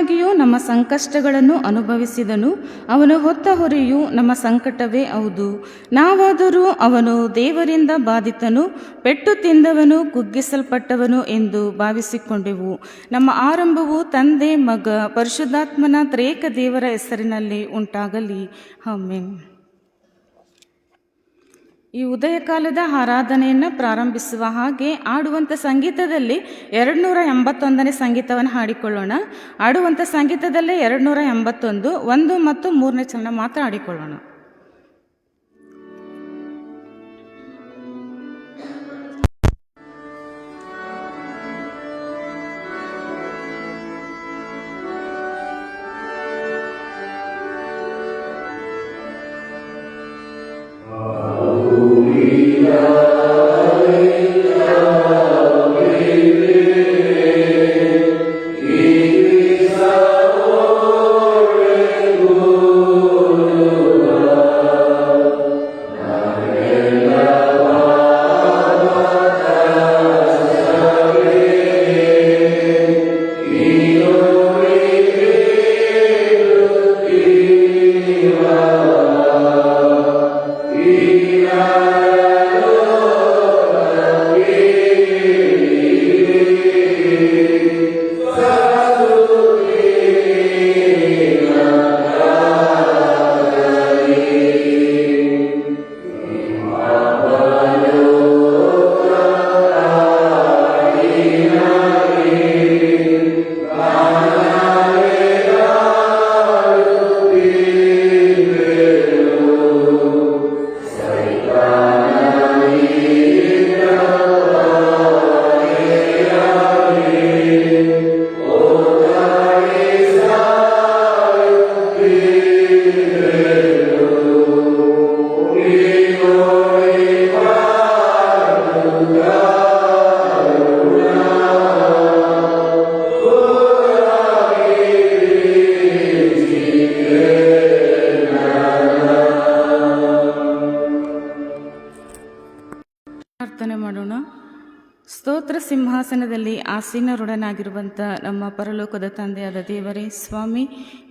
ನಿಜವಾಗಿಯೂ ನಮ್ಮ ಸಂಕಷ್ಟಗಳನ್ನು ಅನುಭವಿಸಿದನು. ಅವನು ಹೊತ್ತ ಹೊರೆಯು ನಮ್ಮ ಸಂಕಟವೇ ಹೌದು. ನಾವಾದರೂ ಅವನು ದೇವರಿಂದ ಬಾಧಿತನು, ಪೆಟ್ಟು ತಿಂದವನು, ಕುಗ್ಗಿಸಲ್ಪಟ್ಟವನು ಎಂದು ಭಾವಿಸಿಕೊಂಡೆವು. ನಮ್ಮ ಆರಂಭವು ತಂದೆ, ಮಗ, ಪರಿಶುದ್ಧಾತ್ಮನ ತ್ರೇಕ ದೇವರ ಹೆಸರಿನಲ್ಲಿ ಉಂಟಾಗಲಿ. ಆಮೆನ್. ಈ ಉದಯಕಾಲದ ಆರಾಧನೆಯನ್ನು ಪ್ರಾರಂಭಿಸುವ ಹಾಗೆ ಆಡುವಂಥ ಸಂಗೀತದಲ್ಲಿ 281ನೇ ಸಂಗೀತವನ್ನು ಹಾಡಿಕೊಳ್ಳೋಣ. ಆಡುವಂಥ ಸಂಗೀತದಲ್ಲೇ 281, 1 ಮತ್ತು 3ನೇ ಚರಣ ಮಾತ್ರ ಹಾಡಿಕೊಳ್ಳೋಣ. ಸ್ತೋತ್ರ ಸಿಂಹಾಸನದಲ್ಲಿ ಆಸೀನರೊಡನಾಗಿರುವಂಥ ನಮ್ಮ ಪರಲೋಕದ ತಂದೆಯಾದ ದೇವರೇ, ಸ್ವಾಮಿ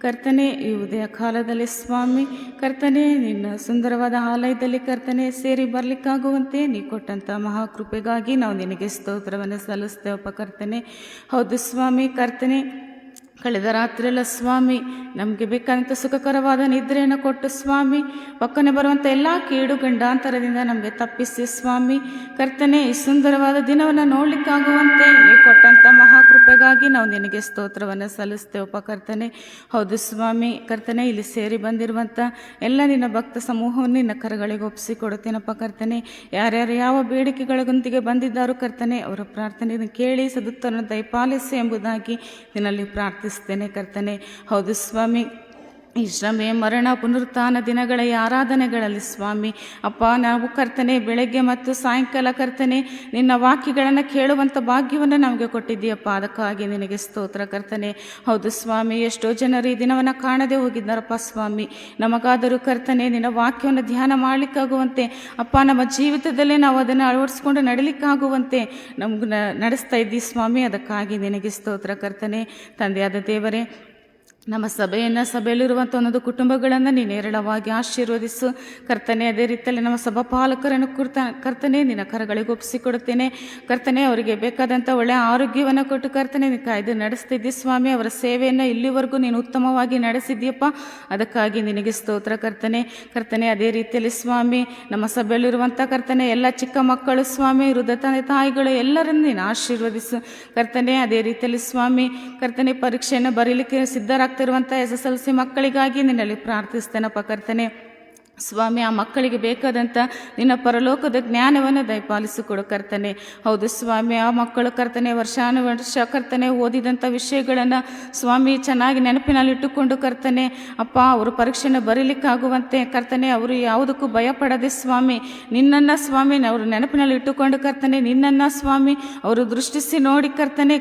ಕರ್ತನೆ, ಈ ಉದಯ ಕಾಲದಲ್ಲಿ ಸ್ವಾಮಿ ಕರ್ತನೆ, ನಿನ್ನ ಸುಂದರವಾದ ಆಲಯದಲ್ಲಿ ಕರ್ತನೆ ಸೇರಿ ಬರಲಿಕ್ಕಾಗುವಂತೆ ನೀ ಕೊಟ್ಟಂಥ ಮಹಾಕೃಪೆಗಾಗಿ ನಾವು ನಿನಗೆ ಸ್ತೋತ್ರವನ್ನು ಸಲ್ಲಿಸ್ತೇವಪ್ಪ ಕರ್ತನೆ. ಹೌದು ಸ್ವಾಮಿ ಕರ್ತನೆ, ಕಳೆದ ರಾತ್ರಿಯೆಲ್ಲ ಸ್ವಾಮಿ ನಮಗೆ ಬೇಕಾದಂಥ ಸುಖಕರವಾದ ನಿದ್ರೆಯನ್ನು ಕೊಟ್ಟು ಸ್ವಾಮಿ ಪಕ್ಕನೆ ಬರುವಂಥ ಎಲ್ಲ ಕೇಡು ಗಂಡಾಂತರದಿಂದ ನಮಗೆ ತಪ್ಪಿಸಿ ಸ್ವಾಮಿ ಕರ್ತನೆ, ಈ ಸುಂದರವಾದ ದಿನವನ್ನು ನೋಡಲಿಕ್ಕಾಗುವಂತೆ ನೀವು ಕೊಟ್ಟಂಥ ಮಹಾಕೃಪೆಗಾಗಿ ನಾವು ನಿನಗೆ ಸ್ತೋತ್ರವನ್ನು ಸಲ್ಲಿಸ್ತೇವಪ್ಪ ಕರ್ತನೆ. ಹೌದು ಸ್ವಾಮಿ ಕರ್ತನೆ, ಇಲ್ಲಿ ಸೇರಿ ಬಂದಿರುವಂಥ ಎಲ್ಲ ನಿನ್ನ ಭಕ್ತ ಸಮೂಹವನ್ನು ನಿನ್ನ ಕರಗಳಿಗೆ ಒಪ್ಪಿಸಿಕೊಡುತ್ತೇನಪ್ಪ ಕರ್ತನೆ. ಯಾರ್ಯಾರು ಯಾವ ಬೇಡಿಕೆಗಳೊಂದಿಗೆ ಬಂದಿದ್ದಾರೋ ಕರ್ತನೆ, ಅವರ ಪ್ರಾರ್ಥನೆಯನ್ನು ಕೇಳಿ ಸದುತ್ತರನ್ನು ದಯಪಾಲಿಸಿ ಎಂಬುದಾಗಿ ನಿನ್ನಲ್ಲಿ ಪ್ರಾರ್ಥಿಸ್ತೇನೆ ಕರ್ತನೆ. ಹೌದು ಸ್ವಾಮಿ, ಈ ಶ್ರಮೆ, ಮರಣ, ಪುನರುತ್ಥಾನ ದಿನಗಳ ಈ ಆರಾಧನೆಗಳಲ್ಲಿ ಸ್ವಾಮಿ ಅಪ್ಪ, ನಾವು ಕರ್ತನೆ ಬೆಳಗ್ಗೆ ಮತ್ತು ಸಾಯಂಕಾಲ ಕರ್ತನೆ ನಿನ್ನ ವಾಕ್ಯಗಳನ್ನು ಕೇಳುವಂಥ ಭಾಗ್ಯವನ್ನು ನಮಗೆ ಕೊಟ್ಟಿದ್ದೀಯಪ್ಪ, ಅದಕ್ಕಾಗಿ ನಿನಗೆ ಸ್ತೋತ್ರ ಕರ್ತನೆ. ಹೌದು ಸ್ವಾಮಿ, ಎಷ್ಟೋ ಜನರು ಈ ದಿನವನ್ನು ಕಾಣದೆ ಹೋಗಿದ್ದಾರಪ್ಪ ಸ್ವಾಮಿ. ನಮಗಾದರೂ ಕರ್ತನೆ ನಿನ್ನ ವಾಕ್ಯವನ್ನು ಧ್ಯಾನ ಮಾಡಲಿಕ್ಕಾಗುವಂತೆ ಅಪ್ಪ, ನಮ್ಮ ಜೀವಿತದಲ್ಲೇ ನಾವು ಅದನ್ನು ಅಳವಡಿಸ್ಕೊಂಡು ನಡೀಲಿಕ್ಕಾಗುವಂತೆ ನಮ್ಗೆ ನಡೆಸ್ತಾ ಇದ್ದೀವಿ ಸ್ವಾಮಿ, ಅದಕ್ಕಾಗಿ ನಿನಗೆ ಸ್ತೋತ್ರ ಕರ್ತನೆ. ತಂದೆಯಾದ ದೇವರೇ, ನಮ್ಮ ಸಭೆಯಲ್ಲಿರುವಂಥ ಒಂದೊಂದು ಕುಟುಂಬಗಳನ್ನು ನೀನು ಹೇರಳವಾಗಿ ಆಶೀರ್ವದಿಸು ಕರ್ತನೆ. ಅದೇ ರೀತಿಯಲ್ಲಿ ನಮ್ಮ ಸಭಾಪಾಲಕರನ್ನು ಕರ್ತನೆ ನಿನ್ನ ಕರಗಳಿಗೆ ಒಪ್ಪಿಸಿಕೊಡುತ್ತೇನೆ ಕರ್ತನೆ. ಅವರಿಗೆ ಬೇಕಾದಂಥ ಒಳ್ಳೆಯ ಆರೋಗ್ಯವನ್ನು ಕೊಟ್ಟು ಕರ್ತನೆ ನೀನು ಕಾಯ್ದು ನಡೆಸ್ತಿದ್ದಿ ಸ್ವಾಮಿ. ಅವರ ಸೇವೆಯನ್ನು ಇಲ್ಲಿವರೆಗೂ ನೀನು ಉತ್ತಮವಾಗಿ ನಡೆಸಿದ್ದೀಯಪ್ಪ, ಅದಕ್ಕಾಗಿ ನಿನಗೆ ಸ್ತೋತ್ರ ಕರ್ತನೆ. ಕರ್ತನೆ ಅದೇ ರೀತಿಯಲ್ಲಿ ಸ್ವಾಮಿ ನಮ್ಮ ಸಭೆಯಲ್ಲಿರುವಂಥ ಕರ್ತನೆ ಎಲ್ಲ ಚಿಕ್ಕ ಮಕ್ಕಳು ಸ್ವಾಮಿ, ವೃದ್ಧ ತಂದೆ ತಾಯಿಗಳು ಎಲ್ಲರನ್ನು ನೀನು ಆಶೀರ್ವದಿಸು ಕರ್ತನೆ. ಅದೇ ರೀತಿಯಲ್ಲಿ ಸ್ವಾಮಿ ಕರ್ತನೆ ಪರೀಕ್ಷೆಯನ್ನು ಬರೀಲಿಕ್ಕೆ ಸಿದ್ಧರಾಗ್ತಿರುವಂಥ SSLC ಮಕ್ಕಳಿಗಾಗಿ ನಿನ್ನಲ್ಲಿ ಪ್ರಾರ್ಥಿಸ್ತೇನಪ್ಪ ಕರ್ತನೆ. ಸ್ವಾಮಿ, ಆ ಮಕ್ಕಳಿಗೆ ಬೇಕಾದಂಥ ನಿನ್ನ ಪರಲೋಕದ ಜ್ಞಾನವನ್ನು ದಯಪಾಲಿಸಿಕೊಡು ಕರ್ತನೆ. ಹೌದು ಸ್ವಾಮಿ, ಆ ಮಕ್ಕಳು ಕರ್ತನೆ ವರ್ಷಾನುವರ್ಷ ಕರ್ತನೆ ಓದಿದಂಥ ವಿಷಯಗಳನ್ನು ಸ್ವಾಮಿ ಚೆನ್ನಾಗಿ ನೆನಪಿನಲ್ಲಿಟ್ಟುಕೊಂಡು ಕರ್ತನೆ ಅಪ್ಪ ಅವರು ಪರೀಕ್ಷೆಯನ್ನು ಬರೀಲಿಕ್ಕಾಗುವಂತೆ ಕರ್ತನೆ ಅವರು ಯಾವುದಕ್ಕೂ ಭಯಪಡದೆ ಸ್ವಾಮಿ ನಿನ್ನನ್ನು ಸ್ವಾಮಿ ಅವರು ನೆನಪಿನಲ್ಲಿ ಇಟ್ಟುಕೊಂಡು ಕರ್ತನೆ ನಿನ್ನನ್ನು ಸ್ವಾಮಿ ಅವರು ದೃಷ್ಟಿಸಿ ನೋಡಿ ಕರ್ತನೆ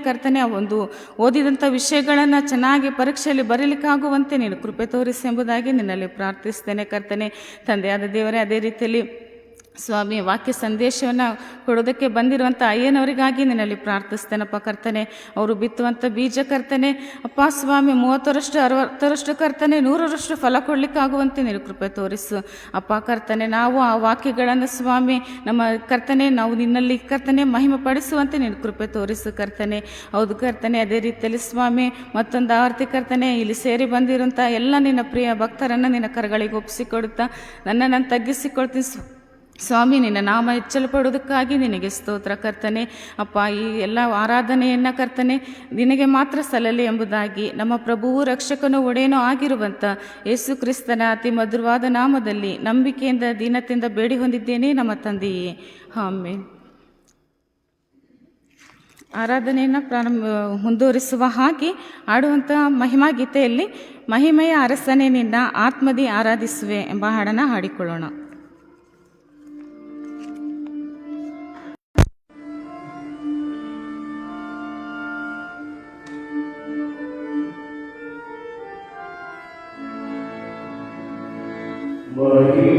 ಆ ಒಂದು ಓದಿದಂಥ ವಿಷಯಗಳನ್ನು ಚೆನ್ನಾಗಿ ಪರೀಕ್ಷೆಯಲ್ಲಿ ಬರೀಲಿಕ್ಕಾಗುವಂತೆ ನೀನು ಕೃಪೆ ತೋರಿಸಿ ಎಂಬುದಾಗಿ ನಿನ್ನಲ್ಲಿ ಪ್ರಾರ್ಥಿಸ್ತೇನೆ ಕರ್ತನೆ. ತಂದೆಯಾದ ದೇವರೇ, ಅದೇ ರೀತಿಯಲ್ಲಿ ಸ್ವಾಮಿ, ವಾಕ್ಯ ಸಂದೇಶವನ್ನು ಕೊಡೋದಕ್ಕೆ ಬಂದಿರುವಂಥ ಅಯ್ಯನವರಿಗಾಗಿ ನಿನ್ನಲ್ಲಿ ಪ್ರಾರ್ಥಿಸ್ತೇನಪ್ಪ ಕರ್ತನೆ. ಅವರು ಬಿತ್ತುವಂಥ ಬೀಜ ಕರ್ತನೆ ಅಪ್ಪ ಸ್ವಾಮಿ 30ರಷ್ಟು 60ರಷ್ಟು ಕರ್ತನೆ 100ರಷ್ಟು ಫಲ ಕೊಡಲಿಕ್ಕಾಗುವಂತೆ ನೀನು ಕೃಪೆ ತೋರಿಸು ಅಪ್ಪ ಕರ್ತನೆ. ನಾವು ಆ ವಾಕ್ಯಗಳನ್ನು ಸ್ವಾಮಿ ನಮ್ಮ ಕರ್ತನೆ ನಾವು ನಿನ್ನಲ್ಲಿ ಕರ್ತನೆ ಮಹಿಮೆ ಪಡಿಸುವಂತೆ ನೀನು ಕೃಪೆ ತೋರಿಸು ಕರ್ತನೆ. ಹೌದು ಕರ್ತನೆ, ಅದೇ ರೀತಿಯಲ್ಲಿ ಸ್ವಾಮಿ ಮತ್ತೊಂದು ಆವರ್ತಿ ಕರ್ತನೆ ಇಲ್ಲಿ ಸೇರಿ ಬಂದಿರುವಂಥ ಎಲ್ಲ ನಿನ್ನ ಪ್ರಿಯ ಭಕ್ತರನ್ನು ನಿನ್ನ ಕರಗಳಿಗೆ ಒಪ್ಪಿಸಿಕೊಡುತ್ತಾ ನನ್ನನ್ನು ತಗ್ಗಿಸಿಕೊಳ್ತೀನಿ ಸ್ವಾಮಿ. ನಿನ್ನ ನಾಮ ಹೆಚ್ಚಲ್ಪಡುವುದಕ್ಕಾಗಿ ನಿನಗೆ ಸ್ತೋತ್ರ ಕರ್ತನೆ. ಅಪ್ಪ, ಈ ಎಲ್ಲ ಆರಾಧನೆಯನ್ನು ಕರ್ತನೆ ನಿನಗೆ ಮಾತ್ರ ಸಲ್ಲಲಿ ಎಂಬುದಾಗಿ ನಮ್ಮ ಪ್ರಭುವು ರಕ್ಷಕನೂ ಒಡೆಯನೂ ಆಗಿರುವಂಥ ಯೇಸು ಕ್ರಿಸ್ತನ ಅತಿ ಮಧುರವಾದ ನಾಮದಲ್ಲಿ ನಂಬಿಕೆಯಿಂದ ದೀನತೆಯಿಂದ ಬೇಡಿ ಹೊಂದಿದ್ದೇನೆ ನಮ್ಮ ತಂದೆಯೇ, ಆಮೆನ್. ಆರಾಧನೆಯನ್ನು ಮುಂದುವರಿಸುವ ಹಾಗೆ ಆಡುವಂಥ ಮಹಿಮಾ ಗೀತೆಯಲ್ಲಿ ಮಹಿಮೆಯ ಅರಸನೇ ನಿನ್ನ ಆತ್ಮದಿ ಆರಾಧಿಸುವೆ ಎಂಬ ಹಾಡನ್ನು ಹಾಡಿಕೊಳ್ಳೋಣ. Oh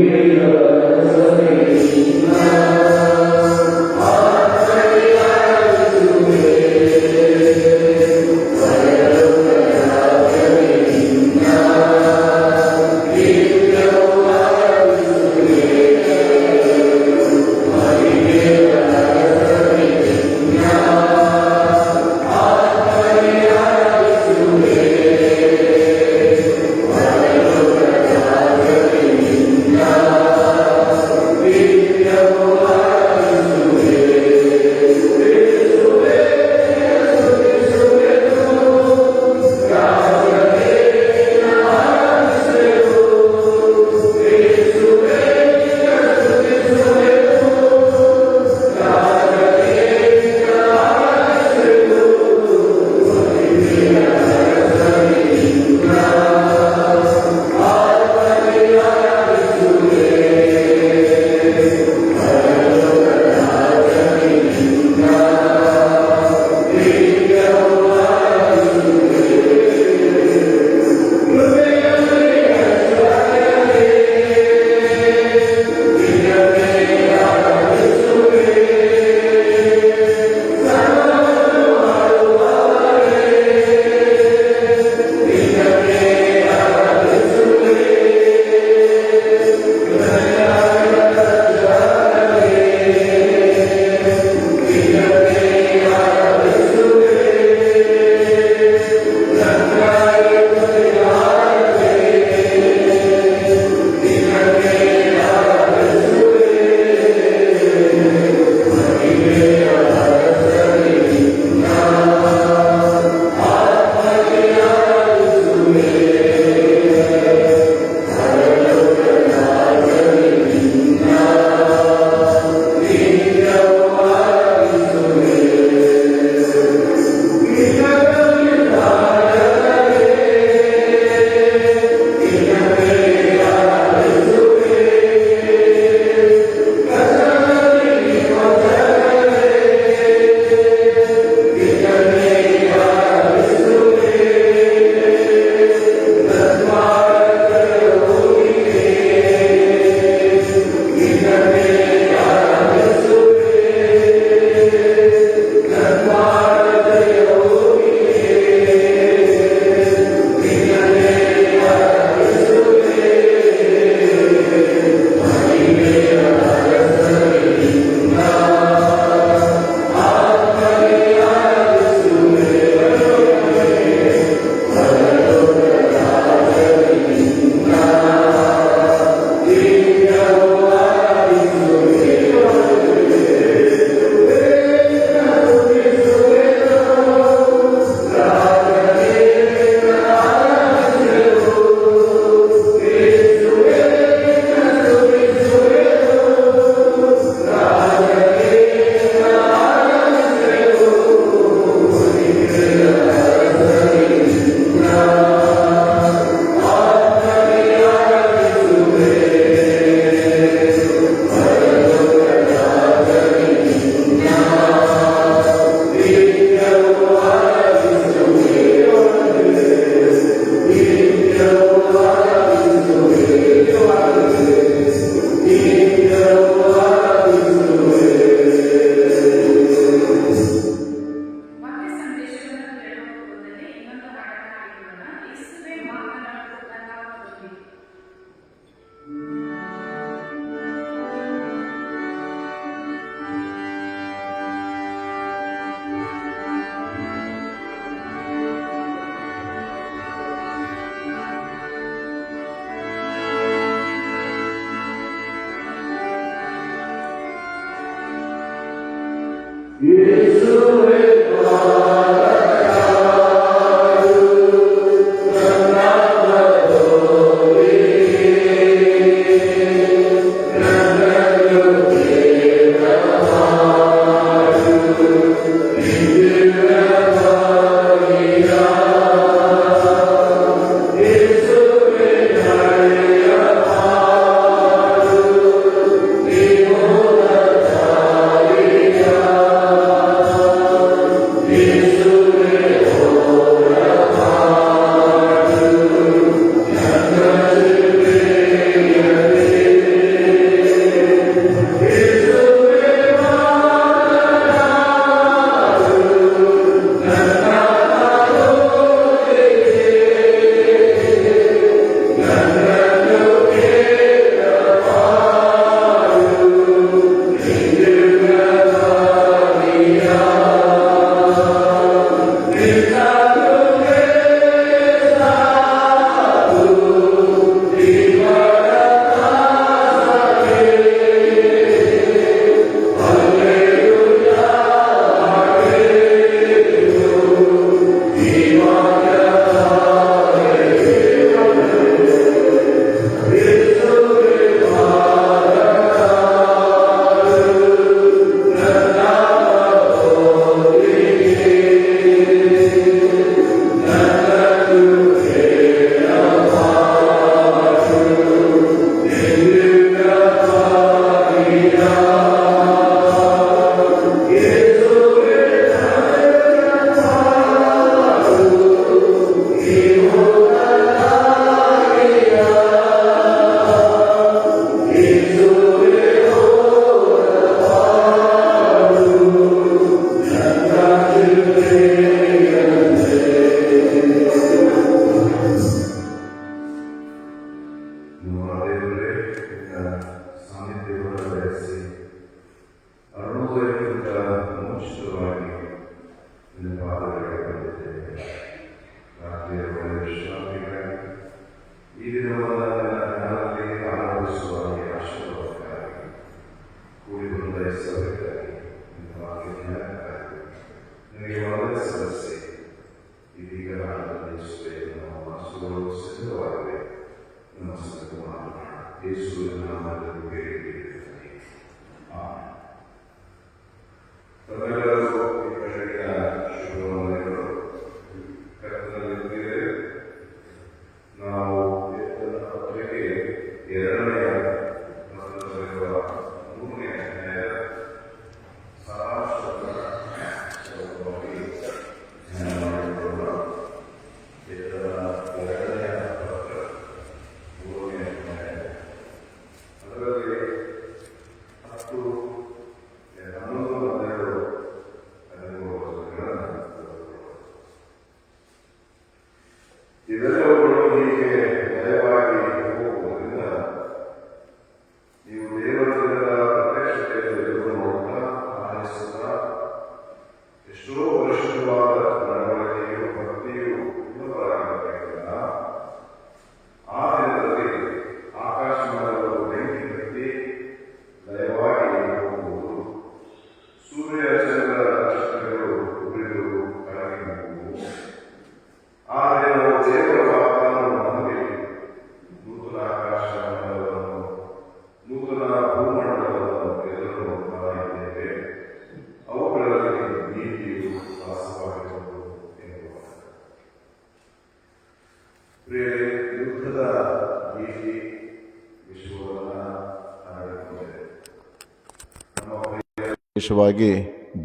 ವಿಶೇಷವಾಗಿ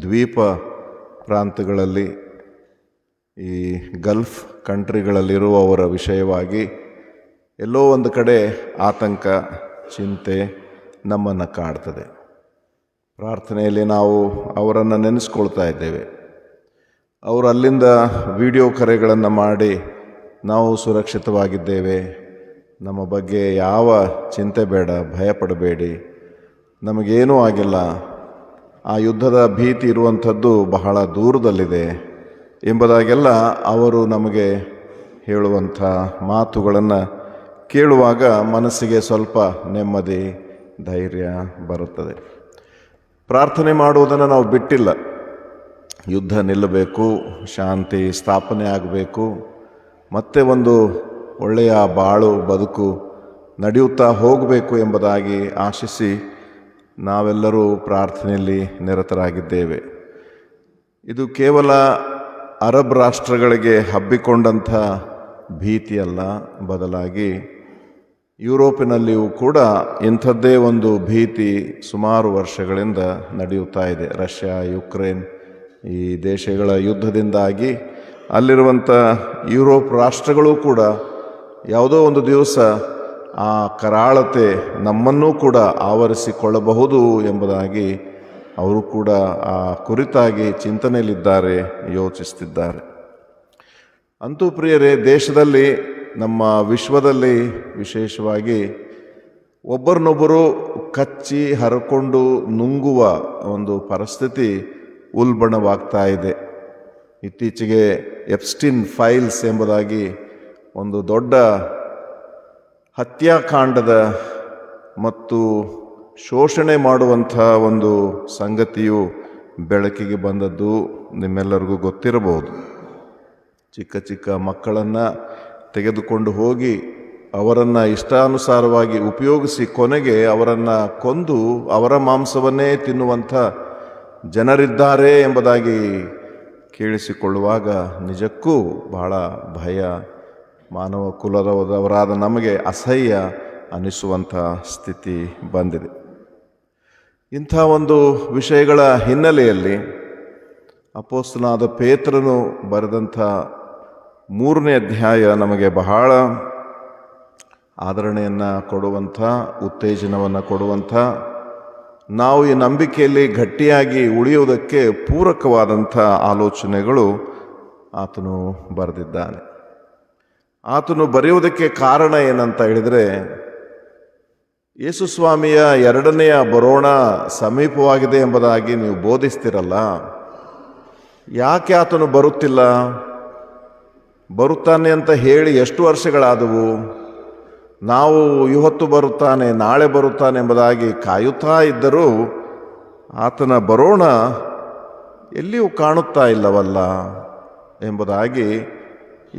ದ್ವೀಪ ಪ್ರಾಂತಗಳಲ್ಲಿ ಈ ಗಲ್ಫ್ ಕಂಟ್ರಿಗಳಲ್ಲಿರುವವರ ವಿಷಯವಾಗಿ ಎಲ್ಲೋ ಒಂದು ಕಡೆ ಆತಂಕ ಚಿಂತೆ ನಮ್ಮನ್ನು ಕಾಡ್ತದೆ. ಪ್ರಾರ್ಥನೆಯಲ್ಲಿ ನಾವು ಅವರನ್ನು ನೆನೆಸ್ಕೊಳ್ತಾ ಇದ್ದೇವೆ. ಅವರು ಅಲ್ಲಿಂದ ವಿಡಿಯೋ ಕರೆಗಳನ್ನು ಮಾಡಿ ನಾವು ಸುರಕ್ಷಿತವಾಗಿದ್ದೇವೆ, ನಮ್ಮ ಬಗ್ಗೆ ಯಾವ ಚಿಂತೆ ಬೇಡ, ಭಯಪಡಬೇಡಿ, ನಮಗೇನೂ ಆಗಿಲ್ಲ, ಆ ಯುದ್ಧದ ಭೀತಿ ಇರುವಂಥದ್ದು ಬಹಳ ದೂರದಲ್ಲಿದೆ ಎಂಬುದಾಗೆಲ್ಲ ಅವರು ನಮಗೆ ಹೇಳುವಂಥ ಮಾತುಗಳನ್ನು ಕೇಳುವಾಗ ಮನಸ್ಸಿಗೆ ಸ್ವಲ್ಪ ನೆಮ್ಮದಿ, ಧೈರ್ಯ ಬರುತ್ತದೆ. ಪ್ರಾರ್ಥನೆ ಮಾಡುವುದನ್ನು ನಾವು ಬಿಟ್ಟಿಲ್ಲ. ಯುದ್ಧ ನಿಲ್ಲಬೇಕು, ಶಾಂತಿ ಸ್ಥಾಪನೆ ಆಗಬೇಕು, ಮತ್ತೆ ಒಂದು ಒಳ್ಳೆಯ ಬಾಳು ಬದುಕು ನಡೆಯುತ್ತಾ ಹೋಗಬೇಕು ಎಂಬುದಾಗಿ ಆಶಿಸಿ ನಾವೆಲ್ಲರೂ ಪ್ರಾರ್ಥನೆಯಲ್ಲಿ ನಿರತರಾಗಿದ್ದೇವೆ. ಇದು ಕೇವಲ ಅರಬ್ ರಾಷ್ಟ್ರಗಳಿಗೆ ಹಬ್ಬಿಕೊಂಡಂಥ ಭೀತಿಯಲ್ಲ, ಬದಲಾಗಿ ಯುರೋಪಿನಲ್ಲಿಯೂ ಕೂಡ ಇಂಥದ್ದೇ ಒಂದು ಭೀತಿ ಸುಮಾರು ವರ್ಷಗಳಿಂದ ನಡೆಯುತ್ತಾ ಇದೆ. ರಷ್ಯಾ, ಯುಕ್ರೇನ್ ಈ ದೇಶಗಳ ಯುದ್ಧದಿಂದಾಗಿ ಅಲ್ಲಿರುವಂಥ ಯುರೋಪ್ ರಾಷ್ಟ್ರಗಳು ಕೂಡ ಯಾವುದೋ ಒಂದು ದಿವಸ ಆ ಕರಾಳತೆ ನಮ್ಮನ್ನೂ ಕೂಡ ಆವರಿಸಿಕೊಳ್ಳಬಹುದು ಎಂಬುದಾಗಿ ಅವರು ಕೂಡ ಆ ಕುರಿತಾಗಿ ಚಿಂತನೆಯಲ್ಲಿದ್ದಾರೆ, ಯೋಚಿಸ್ತಿದ್ದಾರೆ. ಅಂತೂ ಪ್ರಿಯರೇ, ದೇಶದಲ್ಲಿ, ನಮ್ಮ ವಿಶ್ವದಲ್ಲಿ ವಿಶೇಷವಾಗಿ ಒಬ್ಬರನ್ನೊಬ್ಬರು ಕಚ್ಚಿ ಹರಕೊಂಡು ನುಂಗುವ ಒಂದು ಪರಿಸ್ಥಿತಿ ಉಲ್ಬಣವಾಗ್ತಾ ಇದೆ. ಇತ್ತೀಚೆಗೆ ಎಪ್ಸ್ಟೀನ್ ಫೈಲ್ಸ್ ಎಂಬುದಾಗಿ ಒಂದು ದೊಡ್ಡ ಹತ್ಯಾಕಾಂಡದ ಮತ್ತು ಶೋಷಣೆ ಮಾಡುವಂಥ ಒಂದು ಸಂಗತಿಯು ಬೆಳಕಿಗೆ ಬಂದದ್ದು ನಿಮ್ಮೆಲ್ಲರಿಗೂ ಗೊತ್ತಿರಬಹುದು. ಚಿಕ್ಕ ಚಿಕ್ಕ ಮಕ್ಕಳನ್ನು ತೆಗೆದುಕೊಂಡು ಹೋಗಿ ಅವರನ್ನು ಇಷ್ಟಾನುಸಾರವಾಗಿ ಉಪಯೋಗಿಸಿ ಕೊನೆಗೆ ಅವರನ್ನು ಕೊಂದು ಅವರ ಮಾಂಸವನ್ನೇ ತಿನ್ನುವಂಥ ಜನರಿದ್ದಾರೆ ಎಂಬುದಾಗಿ ಕೇಳಿಸಿಕೊಳ್ಳುವಾಗ ನಿಜಕ್ಕೂ ಬಹಳ ಭಯ, ಮಾನವ ಕುಲದವರಾದ ನಮಗೆ ಅಸಹ್ಯ ಅನಿಸುವಂಥ ಸ್ಥಿತಿ ಬಂದಿದೆ. ಇಂಥ ಒಂದು ವಿಷಯಗಳ ಹಿನ್ನೆಲೆಯಲ್ಲಿ ಅಪೊಸ್ತಲನಾದ ಪೇತ್ರನು ಬರೆದಂಥ 3ನೇ ಅಧ್ಯಾಯ ನಮಗೆ ಬಹಳ ಆದರಣೆಯನ್ನು ಕೊಡುವಂಥ, ಉತ್ತೇಜನವನ್ನು ಕೊಡುವಂಥ, ನಾವು ಈ ನಂಬಿಕೆಯಲ್ಲಿ ಗಟ್ಟಿಯಾಗಿ ಉಳಿಯುವುದಕ್ಕೆ ಪೂರಕವಾದಂಥ ಆಲೋಚನೆಗಳು ಆತನು ಬರೆದಿದ್ದಾನೆ. ಆತನು ಬರೆಯುವುದಕ್ಕೆ ಕಾರಣ ಏನಂತ ಹೇಳಿದರೆ, ಯೇಸುಸ್ವಾಮಿಯ 2ನೆಯ ಬರೋಣ ಸಮೀಪವಾಗಿದೆ ಎಂಬುದಾಗಿ ನೀವು ಬೋಧಿಸ್ತಿರಲ್ಲ, ಯಾಕೆ ಆತನು ಬರುತ್ತಿಲ್ಲ? ಬರುತ್ತಾನೆ ಅಂತ ಹೇಳಿ ಎಷ್ಟು ವರ್ಷಗಳಾದವು? ನಾವು ಇವತ್ತು ಬರುತ್ತಾನೆ, ನಾಳೆ ಬರುತ್ತಾನೆ ಎಂಬುದಾಗಿ ಕಾಯುತ್ತಾ ಇದ್ದರೂ ಆತನ ಬರೋಣ ಎಲ್ಲಿಯೂ ಕಾಣುತ್ತಾ ಇಲ್ಲವಲ್ಲ ಎಂಬುದಾಗಿ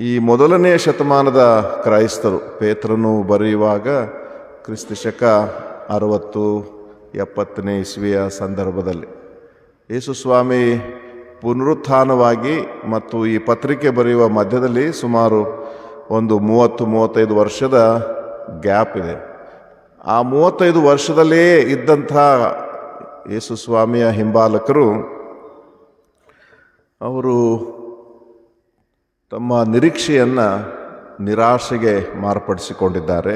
ಈ 1ನೇ ಶತಮಾನದ ಕ್ರೈಸ್ತರು, ಪೇತ್ರನು ಬರೆಯುವಾಗ ಕ್ರಿಸ್ತಶಕ 60-70ನೇ ಇಸ್ವಿಯ ಸಂದರ್ಭದಲ್ಲಿ ಯೇಸುಸ್ವಾಮಿ ಪುನರುತ್ಥಾನವಾಗಿ ಮತ್ತು ಈ ಪತ್ರಿಕೆ ಬರೆಯುವ ಮಧ್ಯದಲ್ಲಿ ಸುಮಾರು ಒಂದು 30-35 ವರ್ಷದ ಗ್ಯಾಪ್ ಇದೆ. ಆ 35 ವರ್ಷದಲ್ಲೇ ಇದ್ದಂಥ ಯೇಸುಸ್ವಾಮಿಯ ಹಿಂಬಾಲಕರು ಅವರು ತಮ್ಮ ನಿರೀಕ್ಷೆಯನ್ನು ನಿರಾಶೆಗೆ ಮಾರ್ಪಡಿಸಿಕೊಂಡಿದ್ದಾರೆ.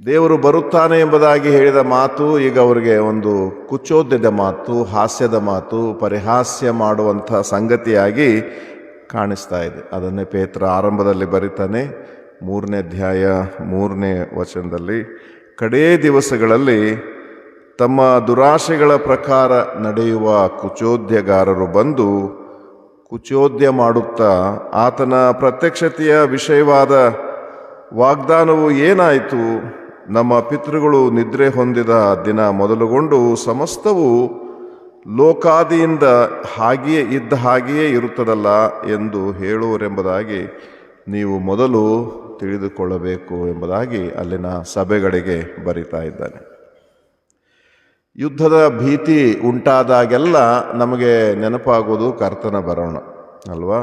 ದೇವರು ಬರುತ್ತಾನೆ ಎಂಬುದಾಗಿ ಹೇಳಿದ ಮಾತು ಈಗ ಅವರಿಗೆ ಒಂದು ಕುಚೋದ್ಯದ ಮಾತು, ಹಾಸ್ಯದ ಮಾತು, ಪರಿಹಾಸ್ಯ ಮಾಡುವಂಥ ಸಂಗತಿಯಾಗಿ ಕಾಣಿಸ್ತಾ ಇದೆ. ಅದನ್ನೇ ಪೇತ್ರ ಆರಂಭದಲ್ಲಿ ಬರೀತಾನೆ, 3ನೇ ಅಧ್ಯಾಯ 3ನೇ ವಚನದಲ್ಲಿ, ಕಡೇ ದಿವಸಗಳಲ್ಲಿ ತಮ್ಮ ದುರಾಶೆಗಳ ಪ್ರಕಾರ ನಡೆಯುವ ಕುಚೋದ್ಯಗಾರರು ಬಂದು ಕುಚೋದ್ಯ ಮಾಡುತ್ತಾ ಆತನ ಪ್ರತ್ಯಕ್ಷತೆಯ ವಿಷಯವಾದ ವಾಗ್ದಾನವು ಏನಾಯಿತು? ನಮ್ಮ ಪಿತೃಗಳು ನಿದ್ರೆ ಹೊಂದಿದ ದಿನ ಮೊದಲುಗೊಂಡು ಸಮಸ್ತವು ಲೋಕಾದಿಯಿಂದ ಹಾಗೆಯೇ ಇದ್ದ ಹಾಗೆಯೇ ಇರುತ್ತದಲ್ಲ ಎಂದು ಹೇಳುವರೆಂಬುದಾಗಿ ನೀವು ಮೊದಲು ತಿಳಿದುಕೊಳ್ಳಬೇಕು ಎಂಬುದಾಗಿ ಅಲ್ಲಿನ ಸಭೆಗಳಿಗೆ ಬರಿತಾ ಇದ್ದಾನೆ. ಯುದ್ಧದ ಭೀತಿ ಉಂಟಾದಾಗೆಲ್ಲ ನಮಗೆ ನೆನಪಾಗೋದು ಕರ್ತನ ಬರೋಣ ಅಲ್ವಾ?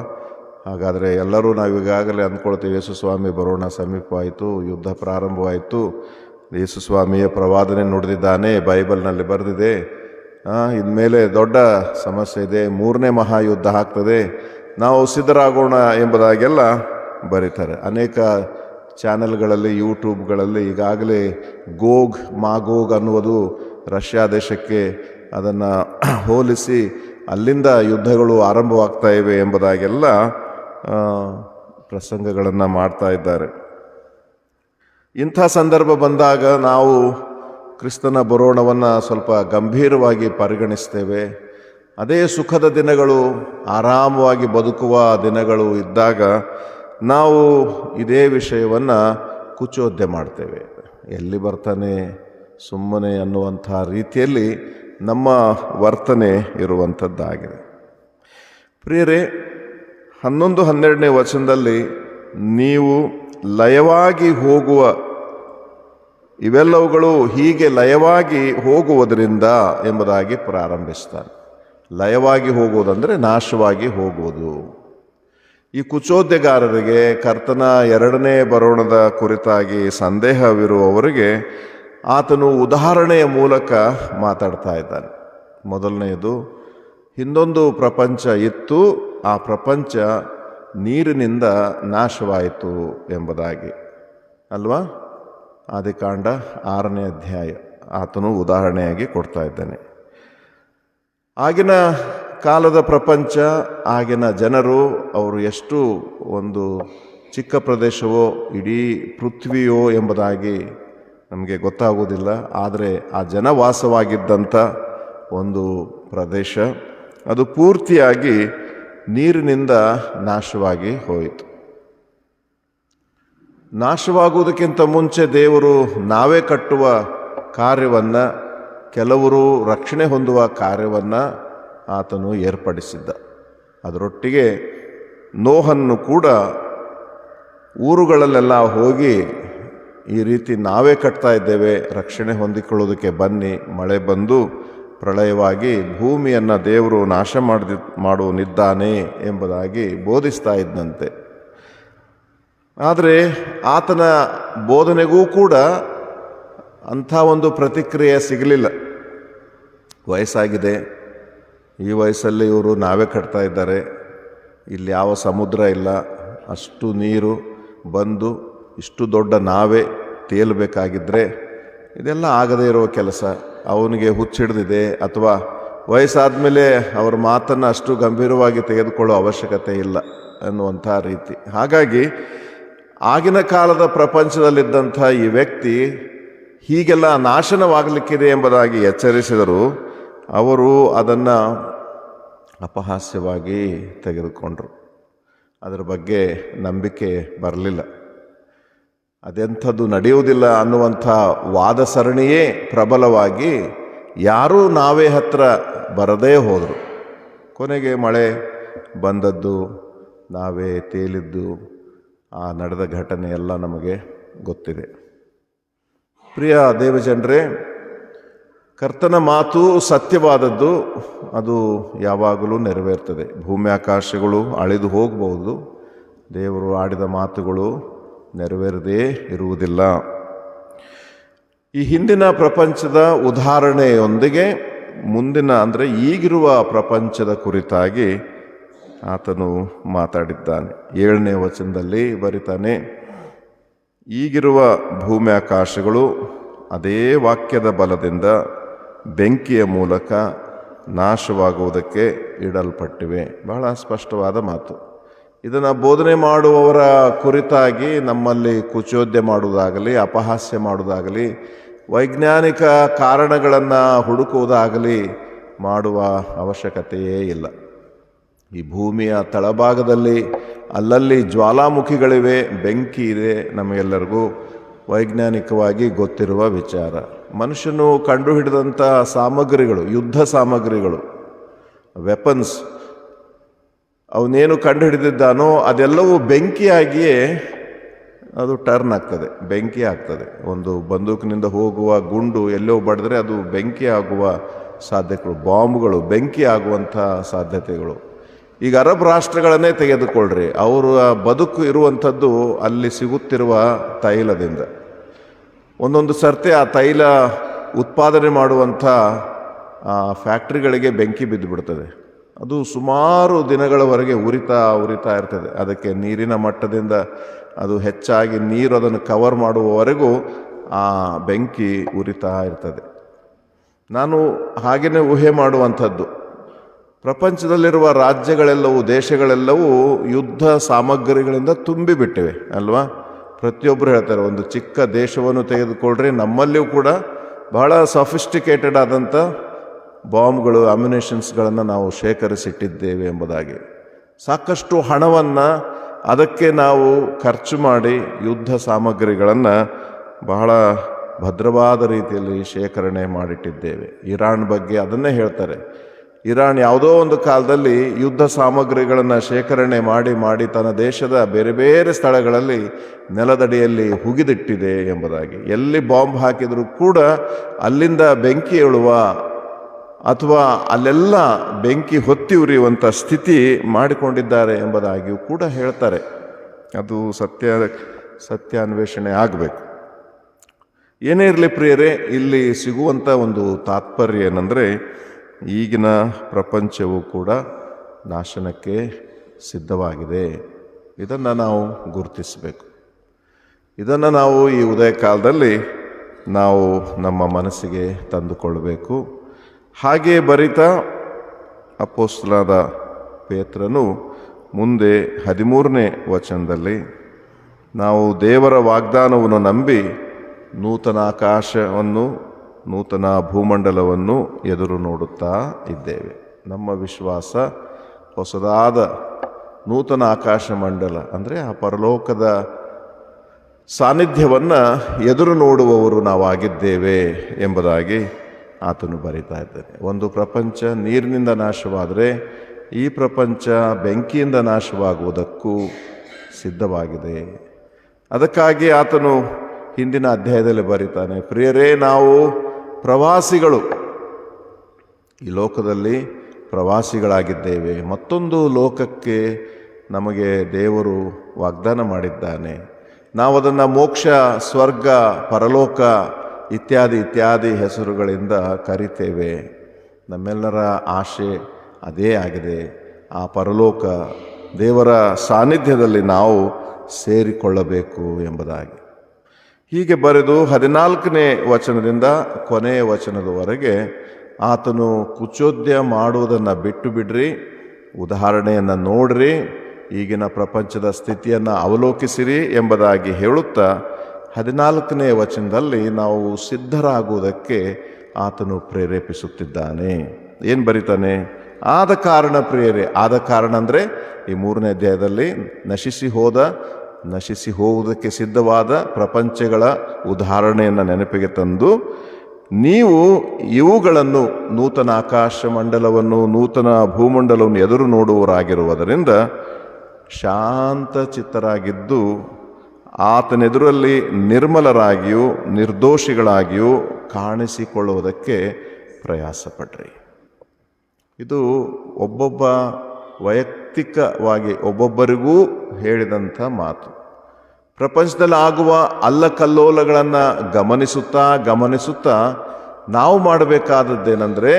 ಹಾಗಾದರೆ ಎಲ್ಲರೂ ನಾವೀಗಾಗಲೇ ಅಂದ್ಕೊಳ್ತೀವಿ, ಯೇಸುಸ್ವಾಮಿ ಬರೋಣ ಸಮೀಪವಾಯಿತು, ಯುದ್ಧ ಪ್ರಾರಂಭವಾಯಿತು, ಯೇಸುಸ್ವಾಮಿಯ ಪ್ರವಾದನೆ ನುಡಿದಿದ್ದಾನೆ, ಬೈಬಲ್ನಲ್ಲಿ ಬರೆದಿದೆ, ಇನ್ಮೇಲೆ ದೊಡ್ಡ ಸಮಸ್ಯೆ ಇದೆ, 3ನೇ ಮಹಾಯುದ್ಧ ಆಗ್ತದೆ, ನಾವು ಸಿದ್ಧರಾಗೋಣ ಎಂಬುದಾಗೆಲ್ಲ ಬರೀತಾರೆ. ಅನೇಕ ಚಾನೆಲ್ಗಳಲ್ಲಿ, ಯೂಟ್ಯೂಬ್ಗಳಲ್ಲಿ ಈಗಾಗಲೇ ಗೋಗ್ ಮಾಗೋಗ್ ಅನ್ನುವುದು ರಷ್ಯಾ ದೇಶಕ್ಕೆ ಅದನ್ನು ಹೋಲಿಸಿ ಅಲ್ಲಿಂದ ಯುದ್ಧಗಳು ಆರಂಭವಾಗ್ತಾ ಇವೆ ಎಂಬುದಾಗೆಲ್ಲ ಪ್ರಸಂಗಗಳನ್ನು ಮಾಡ್ತಾ ಇದ್ದಾರೆ. ಇಂಥ ಸಂದರ್ಭ ಬಂದಾಗ ನಾವು ಕ್ರಿಸ್ತನ ಬರೋಣವನ್ನು ಸ್ವಲ್ಪ ಗಂಭೀರವಾಗಿ ಪರಿಗಣಿಸ್ತೇವೆ. ಅದೇ ಸುಖದ ದಿನಗಳು, ಆರಾಮವಾಗಿ ಬದುಕುವ ದಿನಗಳು ಇದ್ದಾಗ ನಾವು ಇದೇ ವಿಷಯವನ್ನು ಕುಚೋದ್ಯ ಮಾಡ್ತೇವೆ. ಎಲ್ಲಿ ಬರ್ತಾನೆ ಸುಮ್ಮನೆ ಅನ್ನುವಂಥ ರೀತಿಯಲ್ಲಿ ನಮ್ಮ ವರ್ತನೆ ಇರುವಂಥದ್ದಾಗಿದೆ. ಪ್ರಿಯರೇ, 11-12ನೇ ವಚನದಲ್ಲಿ ನೀವು ಲಯವಾಗಿ ಹೋಗುವ, ಇವೆಲ್ಲವುಗಳು ಹೀಗೆ ಲಯವಾಗಿ ಹೋಗುವುದರಿಂದ ಎಂಬುದಾಗಿ ಪ್ರಾರಂಭಿಸ್ತಾನೆ. ಲಯವಾಗಿ ಹೋಗುವುದಂದರೆ ನಾಶವಾಗಿ ಹೋಗುವುದು. ಈ ಕುಚೋದ್ಯಗಾರರಿಗೆ ಕರ್ತನ 2ನೇ ಬರೋಣದ ಕುರಿತಾಗಿ ಸಂದೇಹವಿರುವವರಿಗೆ ಆತನು ಉದಾಹರಣೆಯ ಮೂಲಕ ಮಾತಾಡ್ತಾ ಇದ್ದಾನೆ. ಮೊದಲನೆಯದು, ಹಿಂದೊಂದು ಪ್ರಪಂಚ ಇತ್ತು, ಆ ಪ್ರಪಂಚ ನೀರಿನಿಂದ ನಾಶವಾಯಿತು ಎಂಬುದಾಗಿ ಅಲ್ವಾ? ಆದಿಕಾಂಡ 6ನೇ ಅಧ್ಯಾಯ ಆತನು ಉದಾಹರಣೆಯಾಗಿ ಕೊಡ್ತಾ ಇದ್ದಾನೆ. ಆಗಿನ ಕಾಲದ ಪ್ರಪಂಚ, ಆಗಿನ ಜನರು, ಅವರು ಎಷ್ಟು ಒಂದು ಚಿಕ್ಕ ಪ್ರದೇಶವೋ ಇಡೀ ಪೃಥ್ವಿಯೋ ಎಂಬುದಾಗಿ ನಮಗೆ ಗೊತ್ತಾಗುವುದಿಲ್ಲ. ಆದರೆ ಆ ಜನವಾಸವಾಗಿದ್ದಂಥ ಒಂದು ಪ್ರದೇಶ ಅದು ಪೂರ್ತಿಯಾಗಿ ನೀರಿನಿಂದ ನಾಶವಾಗಿ ಹೋಯಿತು. ನಾಶವಾಗುವುದಕ್ಕಿಂತ ಮುಂಚೆ ದೇವರು ನಾವೇ ಕಟ್ಟುವ ಕಾರ್ಯವನ್ನು, ಕೆಲವರು ರಕ್ಷಣೆ ಹೊಂದುವ ಕಾರ್ಯವನ್ನು ಆತನು ಏರ್ಪಡಿಸಿದ್ದ. ಅದರೊಟ್ಟಿಗೆ ನೋಹನ್ನು ಕೂಡ ಊರುಗಳಲ್ಲೆಲ್ಲ ಹೋಗಿ ಈ ರೀತಿ ನಾವೇ ಕಟ್ತಾ ಇದ್ದೇವೆ, ರಕ್ಷಣೆ ಹೊಂದಿಕೊಳ್ಳೋದಕ್ಕೆ ಬನ್ನಿ, ಮಳೆ ಬಂದು ಪ್ರಳಯವಾಗಿ ಭೂಮಿಯನ್ನು ದೇವರು ನಾಶ ಮಾಡುವನಿದ್ದಾನೆ ಎಂಬುದಾಗಿ ಬೋಧಿಸ್ತಾ ಇದ್ದಂತೆ. ಆದರೆ ಆತನ ಬೋಧನೆಗೂ ಕೂಡ ಅಂಥ ಒಂದು ಪ್ರತಿಕ್ರಿಯೆ ಸಿಗಲಿಲ್ಲ. ವಯಸ್ಸಾಗಿದೆ, ಈ ವಯಸ್ಸಲ್ಲಿ ಇವರು ನಾವೇ ಕಟ್ತಾ ಇದ್ದಾರೆ, ಇಲ್ಲಿ ಯಾವ ಸಮುದ್ರ ಇಲ್ಲ, ಅಷ್ಟು ನೀರು ಬಂದು ಇಷ್ಟು ದೊಡ್ಡ ನಾವೇ ತೇಲಬೇಕಾಗಿದ್ದರೆ ಇದೆಲ್ಲ ಆಗದೇ ಇರೋ ಕೆಲಸ, ಅವನಿಗೆ ಹುಚ್ಚಿಡ್ದಿದೆ, ಅಥವಾ ವಯಸ್ಸಾದ ಮೇಲೆ ಅವ್ರ ಮಾತನ್ನು ಅಷ್ಟು ಗಂಭೀರವಾಗಿ ತೆಗೆದುಕೊಳ್ಳೋ ಅವಶ್ಯಕತೆ ಇಲ್ಲ ಅನ್ನುವಂಥ ರೀತಿ. ಹಾಗಾಗಿ ಆಗಿನ ಕಾಲದ ಪ್ರಪಂಚದಲ್ಲಿದ್ದಂಥ ಈ ವ್ಯಕ್ತಿ ಹೀಗೆಲ್ಲ ನಾಶನವಾಗಲಿಕ್ಕಿದೆ ಎಂಬುದಾಗಿ ಎಚ್ಚರಿಸಿದರು. ಅವರು ಅದನ್ನು ಅಪಹಾಸ್ಯವಾಗಿ ತೆಗೆದುಕೊಂಡರು. ಅದರ ಬಗ್ಗೆ ನಂಬಿಕೆ ಬರಲಿಲ್ಲ. ಅದೆಂಥದ್ದು ನಡೆಯುವುದಿಲ್ಲ ಅನ್ನುವಂಥ ವಾದ ಸರಣಿಯೇ ಪ್ರಬಲವಾಗಿ ಯಾರೂ ನಾವೇ ಹತ್ರ ಬರದೇ ಹೋದರು. ಕೊನೆಗೆ ಮಳೆ ಬಂದದ್ದು, ನಾವೇ ತೇಲಿದ್ದು, ಆ ನಡೆದ ಘಟನೆ ಎಲ್ಲ ನಮಗೆ ಗೊತ್ತಿದೆ. ಪ್ರಿಯ ದೇವಜನರೇ, ಕರ್ತನ ಮಾತು ಸತ್ಯವಾದದ್ದು, ಅದು ಯಾವಾಗಲೂ ನೆರವೇರ್ತದೆ. ಭೂಮಿ ಆಕಾಶಗಳು ಅಳಿದು ಹೋಗಬಹುದು, ದೇವರು ಆಡಿದ ಮಾತುಗಳು ನೆರವೇರದೇ ಇರುವುದಿಲ್ಲ. ಈ ಹಿಂದಿನ ಪ್ರಪಂಚದ ಉದಾಹರಣೆಯೊಂದಿಗೆ ಮುಂದಿನ, ಅಂದರೆ ಈಗಿರುವ ಪ್ರಪಂಚದ ಕುರಿತಾಗಿ ಆತನು ಮಾತಾಡಿದ್ದಾನೆ. 7ನೇ ವಚನದಲ್ಲಿ ಬರಿತಾನೆ, ಈಗಿರುವ ಭೂಮಿ ಆಕಾಶಗಳು ಅದೇ ವಾಕ್ಯದ ಬಲದಿಂದ ಬೆಂಕಿಯ ಮೂಲಕ ನಾಶವಾಗುವುದಕ್ಕೆ ಇಡಲ್ಪಟ್ಟಿವೆ. ಬಹಳ ಸ್ಪಷ್ಟವಾದ ಮಾತು. ಇದನ್ನು ಬೋಧನೆ ಮಾಡುವವರ ಕುರಿತಾಗಿ ನಮ್ಮಲ್ಲಿ ಕುಚೋದ್ಯ ಮಾಡುವುದಾಗಲಿ, ಅಪಹಾಸ್ಯ ಮಾಡುವುದಾಗಲಿ, ವೈಜ್ಞಾನಿಕ ಕಾರಣಗಳನ್ನು ಹುಡುಕುವುದಾಗಲಿ ಮಾಡುವ ಅವಶ್ಯಕತೆಯೇ ಇಲ್ಲ. ಈ ಭೂಮಿಯ ತಳಭಾಗದಲ್ಲಿ ಅಲ್ಲಲ್ಲಿ ಜ್ವಾಲಾಮುಖಿಗಳಿವೆ, ಬೆಂಕಿ ಇದೆ, ನಮಗೆಲ್ಲರಿಗೂ ವೈಜ್ಞಾನಿಕವಾಗಿ ಗೊತ್ತಿರುವ ವಿಚಾರ. ಮನುಷ್ಯನು ಕಂಡುಹಿಡಿದಂಥ ಸಾಮಗ್ರಿಗಳು, ಯುದ್ಧ ಸಾಮಗ್ರಿಗಳು, ವೆಪನ್ಸ್, ಅವನೇನು ಕಂಡುಹಿಡಿದಿದ್ದಾನೋ ಅದೆಲ್ಲವೂ ಬೆಂಕಿಯಾಗಿಯೇ ಅದು ಟರ್ನ್ ಆಗ್ತದೆ, ಬೆಂಕಿ ಆಗ್ತದೆ. ಒಂದು ಬಂದೂಕಿನಿಂದ ಹೋಗುವ ಗುಂಡು ಎಲ್ಲೋ ಬಡಿದ್ರೆ ಅದು ಬೆಂಕಿ ಆಗುವ ಸಾಧ್ಯತೆಗಳು, ಬಾಂಬ್ಗಳು ಬೆಂಕಿ ಆಗುವಂಥ ಸಾಧ್ಯತೆಗಳು. ಈಗ ಅರಬ್ ರಾಷ್ಟ್ರಗಳನ್ನೇ ತೆಗೆದುಕೊಳ್ಳ್ರಿ, ಅವರ ಬದುಕು ಇರುವಂಥದ್ದು ಅಲ್ಲಿ ಸಿಗುತ್ತಿರುವ ತೈಲದಿಂದ. ಒಂದೊಂದು ಸರ್ತಿ ಆ ತೈಲ ಉತ್ಪಾದನೆ ಮಾಡುವಂಥ ಫ್ಯಾಕ್ಟ್ರಿಗಳಿಗೆ ಬೆಂಕಿ ಬಿದ್ದು ಬಿಡ್ತದೆ. ಅದು ಸುಮಾರು ದಿನಗಳವರೆಗೆ ಉರಿತಾ ಇರ್ತದೆ. ಅದಕ್ಕೆ ನೀರಿನ ಮಟ್ಟದಿಂದ ಅದು ಹೆಚ್ಚಾಗಿ ನೀರು ಅದನ್ನು ಕವರ್ ಮಾಡುವವರೆಗೂ ಆ ಬೆಂಕಿ ಉರಿತಾ ಇರ್ತದೆ. ನಾನು ಹಾಗೆಯೇ ಊಹೆ ಮಾಡುವಂಥದ್ದು, ಪ್ರಪಂಚದಲ್ಲಿರುವ ರಾಜ್ಯಗಳೆಲ್ಲವೂ, ದೇಶಗಳೆಲ್ಲವೂ ಯುದ್ಧ ಸಾಮಗ್ರಿಗಳಿಂದ ತುಂಬಿಬಿಟ್ಟಿವೆ ಅಲ್ವಾ? ಪ್ರತಿಯೊಬ್ಬರು ಹೇಳ್ತಾರೆ, ಒಂದು ಚಿಕ್ಕ ದೇಶವನ್ನು ತೆಗೆದುಕೊಳ್ಳ್ರಿ, ನಮ್ಮಲ್ಲಿಯೂ ಕೂಡ ಬಹಳ ಸಫಿಸ್ಟಿಕೇಟೆಡ್ ಆದಂಥ ಬಾಂಬ್ಗಳು, ಅಮ್ಯುನೇಷನ್ಸ್ಗಳನ್ನು ನಾವು ಶೇಖರಿಸಿಟ್ಟಿದ್ದೇವೆ ಎಂಬುದಾಗಿ. ಸಾಕಷ್ಟು ಹಣವನ್ನು ಅದಕ್ಕೆ ನಾವು ಖರ್ಚು ಮಾಡಿ ಯುದ್ಧ ಸಾಮಗ್ರಿಗಳನ್ನು ಬಹಳ ಭದ್ರವಾದ ರೀತಿಯಲ್ಲಿ ಶೇಖರಣೆ ಮಾಡಿಟ್ಟಿದ್ದೇವೆ. ಇರಾನ್ ಬಗ್ಗೆ ಅದನ್ನೇ ಹೇಳ್ತಾರೆ, ಇರಾನ್ ಯಾವುದೋ ಒಂದು ಕಾಲದಲ್ಲಿ ಯುದ್ಧ ಸಾಮಗ್ರಿಗಳನ್ನು ಶೇಖರಣೆ ಮಾಡಿ ತನ್ನ ದೇಶದ ಬೇರೆ ಬೇರೆ ಸ್ಥಳಗಳಲ್ಲಿ ನೆಲದಡಿಯಲ್ಲಿ ಹುಗಿದಿಟ್ಟಿದೆ ಎಂಬುದಾಗಿ. ಎಲ್ಲಿ ಬಾಂಬ್ ಹಾಕಿದರೂ ಕೂಡ ಅಲ್ಲಿಂದ ಬೆಂಕಿ ಏಳುವ ಅಥವಾ ಅಲ್ಲೆಲ್ಲ ಬೆಂಕಿ ಹೊತ್ತಿ ಉರಿಯುವಂಥ ಸ್ಥಿತಿ ಮಾಡಿಕೊಂಡಿದ್ದಾರೆ ಎಂಬುದಾಗಿಯೂ ಕೂಡ ಹೇಳ್ತಾರೆ. ಅದು ಸತ್ಯಾನ್ವೇಷಣೆ ಆಗಬೇಕು. ಏನೇ ಇರಲಿ ಪ್ರಿಯರೇ, ಇಲ್ಲಿ ಸಿಗುವಂಥ ಒಂದು ತಾತ್ಪರ್ಯ ಏನಂದರೆ, ಈಗಿನ ಪ್ರಪಂಚವು ಕೂಡ ನಾಶನಕ್ಕೆ ಸಿದ್ಧವಾಗಿದೆ. ಇದನ್ನು ನಾವು ಗುರುತಿಸಬೇಕು. ಇದನ್ನು ನಾವು ಈ ಉದಯ ಕಾಲದಲ್ಲಿ ನಾವು ನಮ್ಮ ಮನಸ್ಸಿಗೆ ತಂದುಕೊಳ್ಳಬೇಕು. ಹಾಗೆ ಬರಿತಾ ಅಪೊಸ್ತಲನಾದ ಪೇತ್ರನು ಮುಂದೆ 13ನೇ ವಚನದಲ್ಲಿ, ನಾವು ದೇವರ ವಾಗ್ದಾನವನ್ನು ನಂಬಿ ನೂತನ ಆಕಾಶವನ್ನು ನೂತನ ಭೂಮಂಡಲವನ್ನು ಎದುರು ನೋಡುತ್ತಾ ಇದ್ದೇವೆ. ನಮ್ಮ ವಿಶ್ವಾಸ ಹೊಸದಾದ ನೂತನ ಆಕಾಶ ಮಂಡಲ ಅಂದರೆ ಆ ಪರಲೋಕದ ಸಾನ್ನಿಧ್ಯವನ್ನು ಎದುರು ನೋಡುವವರು ನಾವಾಗಿದ್ದೇವೆ ಎಂಬುದಾಗಿ ಆತನು ಬರಿತಾ ಇದ್ದಾನೆ. ಒಂದು ಪ್ರಪಂಚ ನೀರಿನಿಂದ ನಾಶವಾದರೆ ಈ ಪ್ರಪಂಚ ಬೆಂಕಿಯಿಂದ ನಾಶವಾಗುವುದಕ್ಕೂ ಸಿದ್ಧವಾಗಿದೆ. ಅದಕ್ಕಾಗಿ ಆತನು ಹಿಂದಿನ ಅಧ್ಯಾಯದಲ್ಲಿ ಬರೀತಾನೆ, ಪ್ರಿಯರೇ, ನಾವು ಪ್ರವಾಸಿಗಳು, ಈ ಲೋಕದಲ್ಲಿ ಪ್ರವಾಸಿಗಳಾಗಿದ್ದೇವೆ. ಮತ್ತೊಂದು ಲೋಕಕ್ಕೆ ನಮಗೆ ದೇವರು ವಾಗ್ದಾನ ಮಾಡಿದ್ದಾನೆ. ನಾವು ಅದನ್ನು ಮೋಕ್ಷ, ಸ್ವರ್ಗ, ಪರಲೋಕ ಇತ್ಯಾದಿ ಹೆಸರುಗಳಿಂದ ಕರಿತೇವೆ. ನಮ್ಮೆಲ್ಲರ ಆಶೆ ಅದೇ ಆಗಿದೆ. ಆ ಪರಲೋಕ ದೇವರ ಸಾನ್ನಿಧ್ಯದಲ್ಲಿ ನಾವು ಸೇರಿಕೊಳ್ಳಬೇಕು ಎಂಬುದಾಗಿ. ಹೀಗೆ ಬರೆದು 14ನೇ ವಚನದಿಂದ ಕೊನೆಯ ವಚನದವರೆಗೆ ಆತನು ಕುಚೋದ್ಯ ಮಾಡುವುದನ್ನು ಬಿಟ್ಟು ಬಿಡ್ರಿ, ಉದಾಹರಣೆಯನ್ನು ನೋಡ್ರಿ, ಈಗಿನ ಪ್ರಪಂಚದ ಸ್ಥಿತಿಯನ್ನು ಅವಲೋಕಿಸಿರಿ ಎಂಬುದಾಗಿ ಹೇಳುತ್ತಾ 14ನೇ ವಚನದಲ್ಲಿ ನಾವು ಸಿದ್ಧರಾಗುವುದಕ್ಕೆ ಆತನು ಪ್ರೇರೇಪಿಸುತ್ತಿದ್ದಾನೆ. ಏನು ಬರೀತಾನೆ? ಆದ ಕಾರಣ ಪ್ರಿಯರೇ, ಆದ ಕಾರಣ ಅಂದರೆ ಈ 3ನೇ ಅಧ್ಯಾಯದಲ್ಲಿ ನಶಿಸಿ ಹೋಗುವುದಕ್ಕೆ ಸಿದ್ಧವಾದ ಪ್ರಪಂಚಗಳ ಉದಾಹರಣೆಯನ್ನು ನೆನಪಿಗೆ ತಂದು, ನೀವು ಇವುಗಳನ್ನು ನೂತನ ಆಕಾಶ ಮಂಡಲವನ್ನು ನೂತನ ಭೂಮಂಡಲವನ್ನು ಎದುರು ನೋಡುವವರಾಗಿರುವುದರಿಂದ ಶಾಂತ ಚಿತ್ತರಾಗಿದ್ದು ಆತನೆದುರಲ್ಲಿ ನಿರ್ಮಲರಾಗಿಯೂ ನಿರ್ದೋಷಿಗಳಾಗಿಯೂ ಕಾಣಿಸಿಕೊಳ್ಳುವುದಕ್ಕೆ ಪ್ರಯಾಸಪಡ್ರಿ. ಇದು ಒಬ್ಬೊಬ್ಬ ವೈಯಕ್ತಿಕವಾಗಿ ಒಬ್ಬೊಬ್ಬರಿಗೂ ಹೇಳಿದಂಥ ಮಾತು. ಪ್ರಪಂಚದಲ್ಲಿ ಆಗುವ ಅಲ್ಲಕಲ್ಲೋಲಗಳನ್ನು ಗಮನಿಸುತ್ತಾ ನಾವು ಮಾಡಬೇಕಾದದ್ದೇನೆಂದರೆ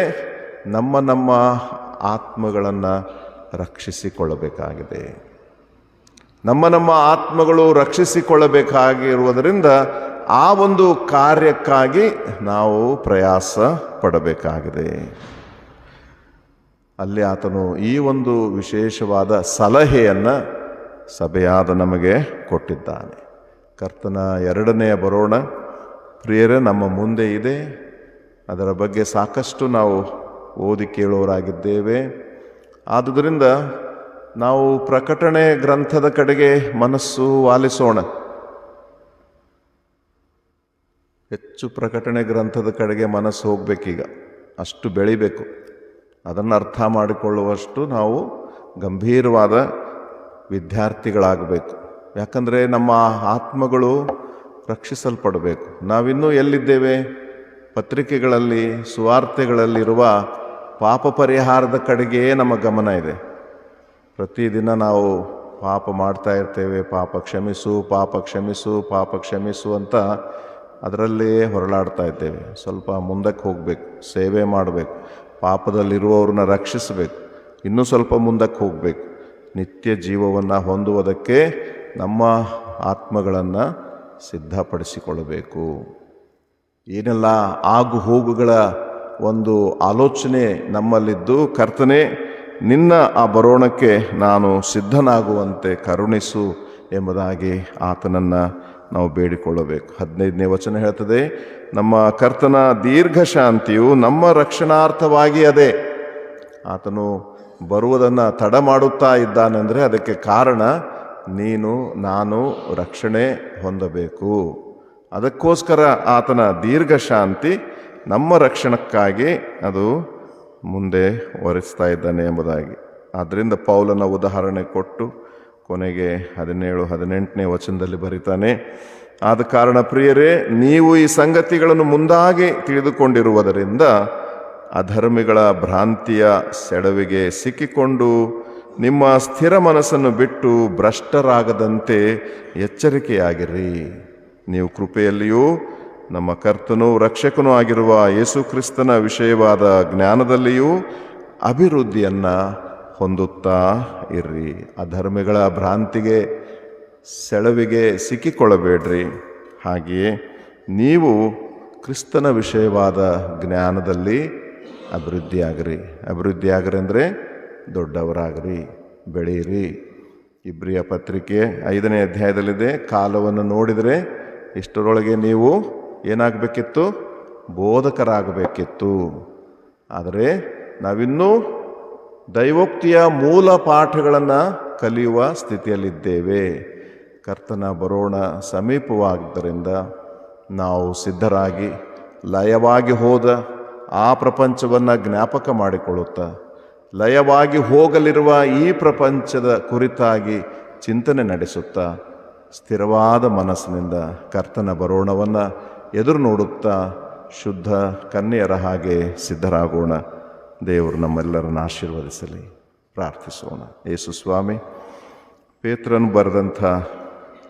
ನಮ್ಮ ಆತ್ಮಗಳನ್ನು ರಕ್ಷಿಸಿಕೊಳ್ಳಬೇಕಾಗಿದೆ. ನಮ್ಮ ಆತ್ಮಗಳು ರಕ್ಷಿಸಿಕೊಳ್ಳಬೇಕಾಗಿರುವುದರಿಂದ ಆ ಒಂದು ಕಾರ್ಯಕ್ಕಾಗಿ ನಾವು ಪ್ರಯಾಸ ಪಡಬೇಕಾಗಿದೆ. ಅಲ್ಲಿ ಆತನು ಈ ಒಂದು ವಿಶೇಷವಾದ ಸಲಹೆಯನ್ನು ಸಭೆಯಾದ ನಮಗೆ ಕೊಟ್ಟಿದ್ದಾನೆ. ಕರ್ತನ 2ನೇ ಬರೋಣ ಪ್ರಿಯರೇ ನಮ್ಮ ಮುಂದೆ ಇದೆ. ಅದರ ಬಗ್ಗೆ ಸಾಕಷ್ಟು ನಾವು ಓದಿ ಕೇಳುವವರಾಗಿದ್ದೇವೆ. ಆದುದರಿಂದ ನಾವು ಪ್ರಕಟಣೆ ಗ್ರಂಥದ ಕಡೆಗೆ ಮನಸ್ಸು ವಾಲಿಸೋಣ. ಹೆಚ್ಚು ಪ್ರಕಟಣೆ ಗ್ರಂಥದ ಕಡೆಗೆ ಮನಸ್ಸು ಹೋಗಬೇಕೀಗ, ಅಷ್ಟು ಬೆಳಿಬೇಕು. ಅದನ್ನು ಅರ್ಥ ಮಾಡಿಕೊಳ್ಳುವಷ್ಟು ನಾವು ಗಂಭೀರವಾದ ವಿದ್ಯಾರ್ಥಿಗಳಾಗಬೇಕು. ಯಾಕಂದರೆ ನಮ್ಮ ಆತ್ಮಗಳು ರಕ್ಷಿಸಲ್ಪಡಬೇಕು. ನಾವಿನ್ನೂ ಎಲ್ಲಿದ್ದೇವೆ? ಪತ್ರಿಕೆಗಳಲ್ಲಿ, ಸುವಾರ್ತೆಗಳಲ್ಲಿರುವ ಪಾಪ ಪರಿಹಾರದ ಕಡೆಗೆ ನಮ್ಮ ಗಮನ ಇದೆ. ಪ್ರತಿದಿನ ನಾವು ಪಾಪ ಮಾಡ್ತಾ ಇರ್ತೇವೆ. ಪಾಪ ಕ್ಷಮಿಸು ಅಂತ ಅದರಲ್ಲೇ ಹೊರಳಾಡ್ತಾ ಇದ್ದೇವೆ. ಸ್ವಲ್ಪ ಮುಂದಕ್ಕೆ ಹೋಗಬೇಕು, ಸೇವೆ ಮಾಡಬೇಕು, ಪಾಪದಲ್ಲಿರುವವ್ರನ್ನ ರಕ್ಷಿಸಬೇಕು, ಇನ್ನೂ ಸ್ವಲ್ಪ ಮುಂದಕ್ಕೆ ಹೋಗಬೇಕು. ನಿತ್ಯ ಜೀವವನ್ನು ಹೊಂದುವುದಕ್ಕೆ ನಮ್ಮ ಆತ್ಮಗಳನ್ನು ಸಿದ್ಧಪಡಿಸಿಕೊಳ್ಳಬೇಕು. ಏನೆಲ್ಲ ಆಗು ಹೋಗುಗಳ ಒಂದು ಆಲೋಚನೆ ನಮ್ಮಲ್ಲಿದ್ದು, ಕರ್ತನೇ ನಿನ್ನ ಆ ಬರೋಣಕ್ಕೆ ನಾನು ಸಿದ್ಧನಾಗುವಂತೆ ಕರುಣಿಸು ಎಂಬುದಾಗಿ ಆತನನ್ನು ನಾವು ಬೇಡಿಕೊಳ್ಳಬೇಕು. 15ನೇ ವಚನ ಹೇಳ್ತದೆ, ನಮ್ಮ ಕರ್ತನ ದೀರ್ಘ ಶಾಂತಿಯು ನಮ್ಮ ರಕ್ಷಣಾರ್ಥವಾಗಿ ಅದೇ. ಆತನು ಬರುವುದನ್ನು ತಡ ಮಾಡುತ್ತಾ ಇದ್ದಾನೆಂದರೆ ಅದಕ್ಕೆ ಕಾರಣ ನಾನು ರಕ್ಷಣೆ ಹೊಂದಬೇಕು. ಅದಕ್ಕೋಸ್ಕರ ಆತನ ದೀರ್ಘ ಶಾಂತಿ ನಮ್ಮ ರಕ್ಷಣಕ್ಕಾಗಿ ಅದು ಮುಂದೆ ಹೊರಿಸ್ತಾ ಇದ್ದಾನೆ ಎಂಬುದಾಗಿ. ಆದ್ದರಿಂದ ಪೌಲನ ಉದಾಹರಣೆ ಕೊಟ್ಟು ಕೊನೆಗೆ 17-18ನೇ ವಚನದಲ್ಲಿ ಬರೀತಾನೆ, ಆದ ಕಾರಣ ಪ್ರಿಯರೇ, ನೀವು ಈ ಸಂಗತಿಗಳನ್ನು ಮುಂದಾಗಿ ತಿಳಿದುಕೊಂಡಿರುವುದರಿಂದ ಅಧರ್ಮಿಗಳ ಭ್ರಾಂತಿಯ ಸೆಡವಿಗೆ ಸಿಕ್ಕಿಕೊಂಡು ನಿಮ್ಮ ಸ್ಥಿರ ಮನಸ್ಸನ್ನು ಬಿಟ್ಟು ಭ್ರಷ್ಟರಾಗದಂತೆ ಎಚ್ಚರಿಕೆಯಾಗಿರಿ. ನೀವು ಕೃಪೆಯಲ್ಲಿಯೂ ನಮ್ಮ ಕರ್ತನೂ ರಕ್ಷಕನೂ ಆಗಿರುವ ಯೇಸು ಕ್ರಿಸ್ತನ ವಿಷಯವಾದ ಜ್ಞಾನದಲ್ಲಿಯೂ ಅಭಿವೃದ್ಧಿಯನ್ನು ಹೊಂದುತ್ತಾ ಇರ್ರಿ. ಅಧರ್ಮಿಗಳ ಭ್ರಾಂತಿಗೆ ಸೆಳವಿಗೆ ಸಿಕ್ಕಿಕೊಳ್ಳಬೇಡ್ರಿ. ಹಾಗೆಯೇ ನೀವು ಕ್ರಿಸ್ತನ ವಿಷಯವಾದ ಜ್ಞಾನದಲ್ಲಿ ಅಭಿವೃದ್ಧಿಯಾಗ್ರಿ ಅಂದರೆ ದೊಡ್ಡವರಾಗ್ರಿ, ಬೆಳೀರಿ. ಇಬ್ರಿಯ ಪತ್ರಿಕೆ 5ನೇ ಅಧ್ಯಾಯದಲ್ಲಿದೆ, ಕಾಲವನ್ನು ನೋಡಿದರೆ ಇಷ್ಟರೊಳಗೆ ನೀವು ಏನಾಗಬೇಕಿತ್ತು? ಬೋಧಕರಾಗಬೇಕಿತ್ತು. ಆದರೆ ನಾವಿನ್ನೂ ದೈವೋಕ್ತಿಯ ಮೂಲ ಪಾಠಗಳನ್ನು ಕಲಿಯುವ ಸ್ಥಿತಿಯಲ್ಲಿದ್ದೇವೆ. ಕರ್ತನ ಬರೋಣ ಸಮೀಪವಾಗಿದ್ದರಿಂದ ನಾವು ಸಿದ್ಧರಾಗಿ ಲಯವಾಗಿ ಹೋದ ಆ ಪ್ರಪಂಚವನ್ನು ಜ್ಞಾಪಕ ಮಾಡಿಕೊಳ್ಳುತ್ತಾ ಲಯವಾಗಿ ಹೋಗಲಿರುವ ಈ ಪ್ರಪಂಚದ ಕುರಿತಾಗಿ ಚಿಂತನೆ ನಡೆಸುತ್ತಾ ಸ್ಥಿರವಾದ ಮನಸ್ಸಿನಿಂದ ಕರ್ತನ ಬರೋಣವನ್ನು ಎದುರು ನೋಡುತ್ತಾ ಶುದ್ಧ ಕನ್ಯೆಯರ ಹಾಗೆ ಸಿದ್ಧರಾಗೋಣ. ದೇವರು ನಮ್ಮೆಲ್ಲರನ್ನು ಆಶೀರ್ವದಿಸಲಿ. ಪ್ರಾರ್ಥಿಸೋಣ. ಯೇಸು ಸ್ವಾಮಿ, ಪೇತ್ರನು ಬರೆದಂಥ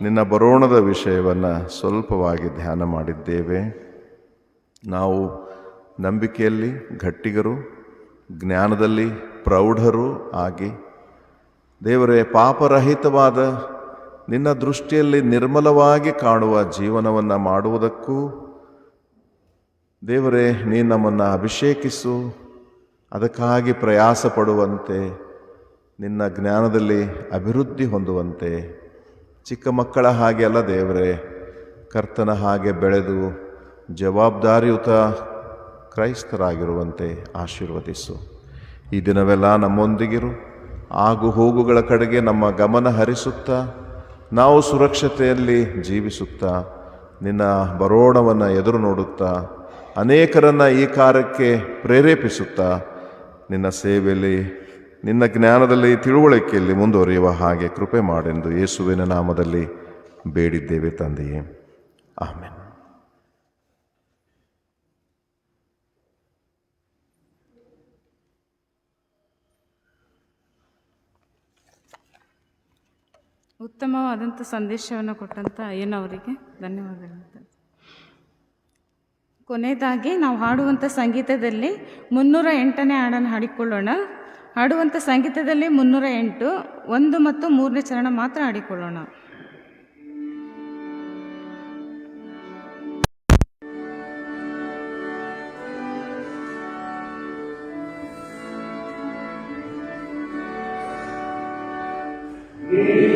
ನಿನ್ನ ಬರೋಣದ ವಿಷಯವನ್ನು ಸ್ವಲ್ಪವಾಗಿ ಧ್ಯಾನ ಮಾಡಿದ್ದೇವೆ. ನಾವು ನಂಬಿಕೆಯಲ್ಲಿ ಗಟ್ಟಿಗರು, ಜ್ಞಾನದಲ್ಲಿ ಪ್ರೌಢರು ಆಗಿ ದೇವರೇ, ಪಾಪರಹಿತವಾದ ನಿನ್ನ ದೃಷ್ಟಿಯಲ್ಲಿ ನಿರ್ಮಲವಾಗಿ ಕಾಣುವ ಜೀವನವನ್ನು ಮಾಡುವುದಕ್ಕೂ ದೇವರೇ ನೀ ನಮ್ಮನ್ನು ಅಭಿಷೇಕಿಸು. ಅದಕ್ಕಾಗಿ ಪ್ರಯಾಸ ಪಡುವಂತೆ, ನಿನ್ನ ಜ್ಞಾನದಲ್ಲಿ ಅಭಿವೃದ್ಧಿ ಹೊಂದುವಂತೆ, ಚಿಕ್ಕ ಮಕ್ಕಳ ಹಾಗೆ ಅಲ್ಲ ದೇವರೇ, ಕರ್ತನ ಹಾಗೆ ಬೆಳೆದು ಜವಾಬ್ದಾರಿಯುತ ಕ್ರೈಸ್ತರಾಗಿರುವಂತೆ ಆಶೀರ್ವದಿಸು. ಈ ದಿನವೆಲ್ಲ ನಮ್ಮೊಂದಿಗಿರು. ಆಗು ಹೋಗುಗಳ ಕಡೆಗೆ ನಮ್ಮ ಗಮನ ಹರಿಸುತ್ತಾ ನಾವು ಸುರಕ್ಷತೆಯಲ್ಲಿ ಜೀವಿಸುತ್ತಾ ನಿನ್ನ ಬರೋಣವನ್ನು ಎದುರು ನೋಡುತ್ತಾ ಅನೇಕರನ್ನು ಈ ಕಾರ್ಯಕ್ಕೆ ಪ್ರೇರೇಪಿಸುತ್ತಾ ನಿನ್ನ ಸೇವೆಯಲ್ಲಿ, ನಿನ್ನ ಜ್ಞಾನದಲ್ಲಿ, ತಿಳುವಳಿಕೆಯಲ್ಲಿ ಮುಂದುವರಿಯುವ ಹಾಗೆ ಕೃಪೆ ಮಾಡೆಂದು ಯೇಸುವಿನ ನಾಮದಲ್ಲಿ ಬೇಡಿದ್ದೇವೆ ತಂದೆಯೇ. ಆಮೆನ್. ಉತ್ತಮವಾದಂಥ ಸಂದೇಶವನ್ನು ಕೊಟ್ಟಂಥ ಅಯ್ಯನವರಿಗೆ ಧನ್ಯವಾದಗಳು. ಕೊನೆಯದಾಗಿ ನಾವು ಹಾಡುವಂಥ ಸಂಗೀತದಲ್ಲಿ 308ನೇ ಹಾಡನ್ನು ಹಾಡಿಕೊಳ್ಳೋಣ. ಹಾಡುವಂಥ ಸಂಗೀತದಲ್ಲಿ 308, 1 ಮತ್ತು 3ನೇ ಚರಣ ಮಾತ್ರ ಹಾಡಿಕೊಳ್ಳೋಣ. Yes.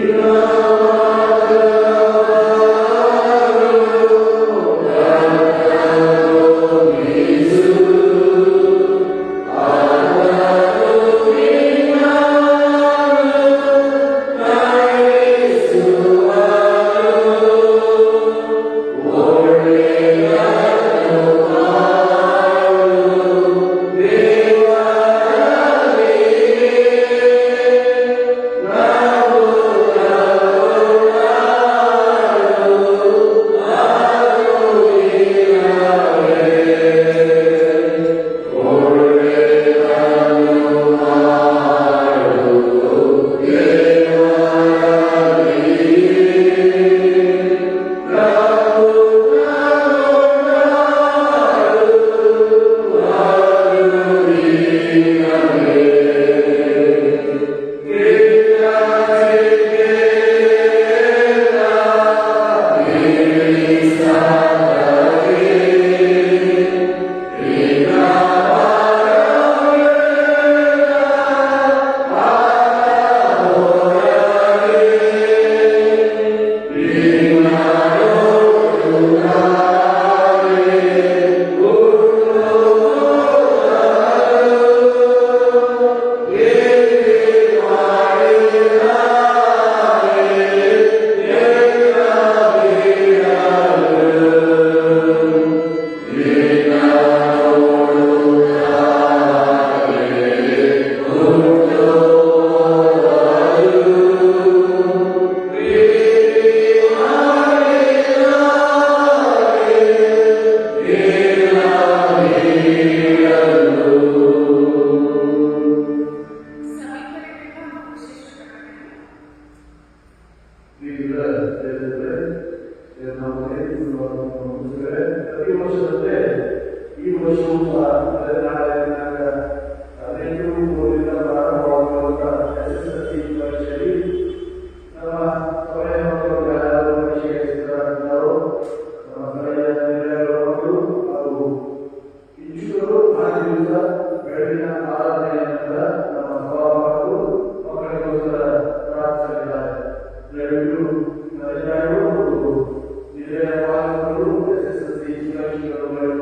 ದಿವಸ ಬೆಳಗಿನ ಆರಾಧನೆಯ ನಂತರ ನಮ್ಮ ಸಭಾಪಾಲಕರು ಮಕ್ಕಳಿಗೋಸ್ಕರ ಪ್ರಾರ್ಥಿಸಲಿದ್ದಾರೆ. ದಯವಿಟ್ಟು ಹಿರಿಯ ಪಾಲಕರು SSLC ಶಿಕ್ಷಕರು